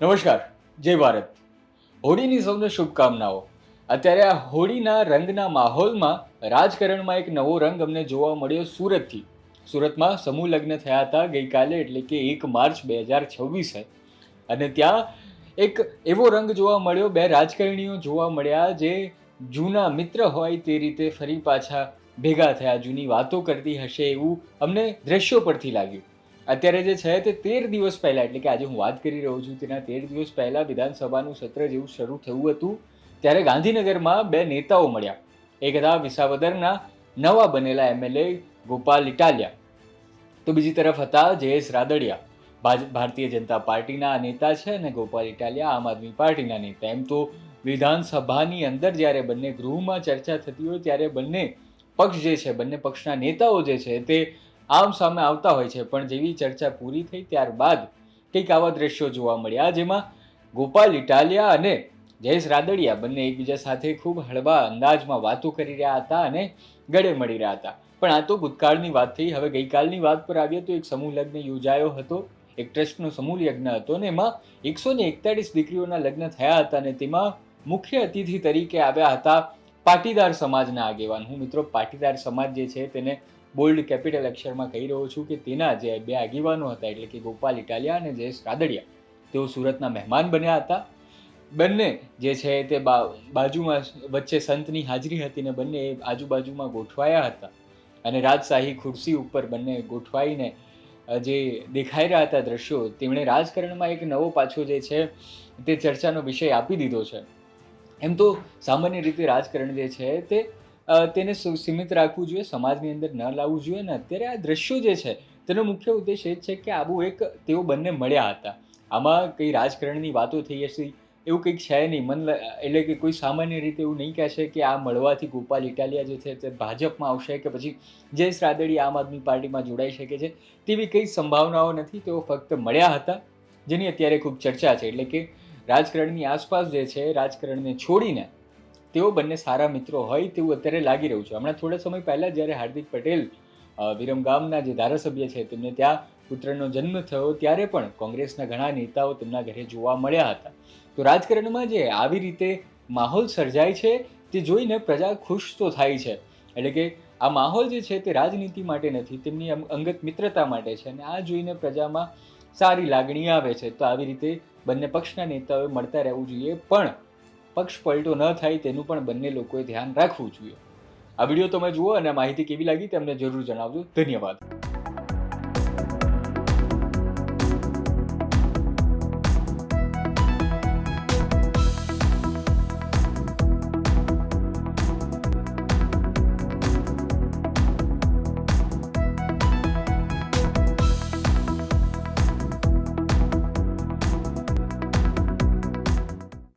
નમસ્કાર, જય ભારત. હોળીની સૌને શુભકામનાઓ. અત્યારે આ હોળીના રંગના માહોલમાં રાજકારણમાં એક નવો રંગ અમને જોવા મળ્યો સુરતથી. સુરતમાં સમૂહ લગ્ન થયા હતા ગઈકાલે, એટલે કે 1 માર્ચ 2026. અને ત્યાં એક એવો રંગ જોવા મળ્યો, બે રાજકારણીઓ જોવા મળ્યા જે જૂના મિત્ર હોય તે રીતે ફરી પાછા ભેગા થયા, જૂની વાતો કરતી હશે એવું અમને દ્રશ્યો પરથી લાગ્યું. અત્યારે જે છે તે 13 દિવસ પહેલા, એટલે કે આજે હું વાત કરી રહ્યો છું તેના 13 દિવસ પહેલા વિધાનસભાનું સત્ર જેવું શરૂ થયું હતું ત્યારે ગાંધીનગરમાં બે નેતાઓ મળ્યા. એક હતા વિસાવદરના નવા બનેલા એમએલએ ગોપાલ ઇટાલિયા, તો બીજી તરફ હતા જયેશ રાદડિયા, ભારતીય જનતા પાર્ટીના નેતા છે, અને ગોપાલ ઇટાલિયા આમ આદમી પાર્ટીના નેતા. એમ તો વિધાનસભાની અંદર જ્યારે બંને ગૃહમાં ચર્ચા થતી હોય ત્યારે બંને પક્ષ જે છે, બંને પક્ષના નેતાઓ જે છે તે આમ સામે આવતા હોય છે, પણ જેવી ચર્ચા પૂરી થઈ ત્યારબાદ કંઈક આવા દ્રશ્યો જોવા મળ્યા જેમાં ગોપાલ ઇટાલિયા અને જયેશ રાદડિયા બંને એકબીજા સાથે ખૂબ હળવા અંદાજમાં વાતો કરી રહ્યા હતા અને ગળે મળી રહ્યા હતા. પણ આ તો ભૂતકાળની વાત થઈ. હવે ગઈકાલની વાત પર આવીએ તો એક સમૂહ લગ્ન યોજાયો હતો, એક ટ્રસ્ટનો સમૂહ યજ્ઞ હતો, અને એમાં 141 દીકરીઓના લગ્ન થયા હતા, અને તેમાં મુખ્ય અતિથિ તરીકે આવ્યા હતા પાટીદાર સમાજના આગેવાન. હું મિત્રો પાટીદાર સમાજ જે છે તેને બોલ્ડ કેપિટલ અક્ષરમાં કહી રહ્યો છું કે તેના જે બે આગેવાનો હતા, એટલે કે ગોપાલ ઇટાલિયા અને જયેશ રાદડિયા, તેઓ સુરતના મહેમાન બન્યા હતા. બંને જે છે તે બાજુમાં વચ્ચે સંતની હાજરી હતી ને બંને આજુબાજુમાં ગોઠવાયા હતા, અને રાજશાહી ખુરશી ઉપર બંને ગોઠવાઈને જે દેખાઈ રહ્યા હતા દ્રશ્યો, તેમણે રાજકારણમાં એક નવો પાછો જે છે તે ચર્ચાનો વિષય આપી દીધો છે. એમ તો સામાન્ય રીતે રાજકારણ જે છે તેને સીમિત રાખવું જોઈએ, સમાજની અંદર ન લાવવું જોઈએ. ને અત્યારે આ દ્રશ્યો જે છે તેનો મુખ્ય ઉદ્દેશ એ જ છે કે આવું એક તેઓ બંને મળ્યા હતા, આમાં કંઈ રાજકારણની વાતો થઈ હશે એવું કંઈક છે નહીં. એટલે કે કોઈ સામાન્ય રીતે એવું નહીં કહેશે કે આ મળવાથી ગોપાલ ઇટાલિયા જે છે તે ભાજપમાં આવશે કે પછી જયેશ રાદડિયા આમ આદમી પાર્ટીમાં જોડાઈ શકે છે, તેવી કંઈ સંભાવનાઓ નથી. તેઓ ફક્ત મળ્યા હતા જેની અત્યારે ખૂબ ચર્ચા છે. એટલે કે રાજકારણની આસપાસ જે છે, રાજકારણને છોડીને તેઓ બંને સારા મિત્રો હોય તેવું અત્યારે લાગી રહ્યું છે. હમણાં થોડા સમય પહેલા જ્યારે હાર્દિક પટેલ વિરમગામના જે ધારાસભ્ય છે તેમને ત્યાં પુત્રનો જન્મ થયો ત્યારે પણ કોંગ્રેસના ઘણા નેતાઓ તેમના ઘરે જોવા મળ્યા હતા. તો રાજકારણમાં જે આવી રીતે માહોલ સર્જાય છે તે જોઈને પ્રજા ખુશ તો થાય છે. એટલે કે આ માહોલ જે છે તે રાજનીતિ માટે નથી, તેમની અંગત મિત્રતા માટે છે, અને આ જોઈને પ્રજામાં સારી લાગણી આવે છે. તો આવી રીતે બંને પક્ષના નેતાઓએ મળતા રહેવું જોઈએ, પણ પક્ષ પલટો ન થાય તેનું પણ બંને લોકોએ ધ્યાન રાખવું જોઈએ. આ વિડીયો તમે જુઓ અને માહિતી કેવી લાગી તેમને જરૂર જણાવજો. ધન્યવાદ.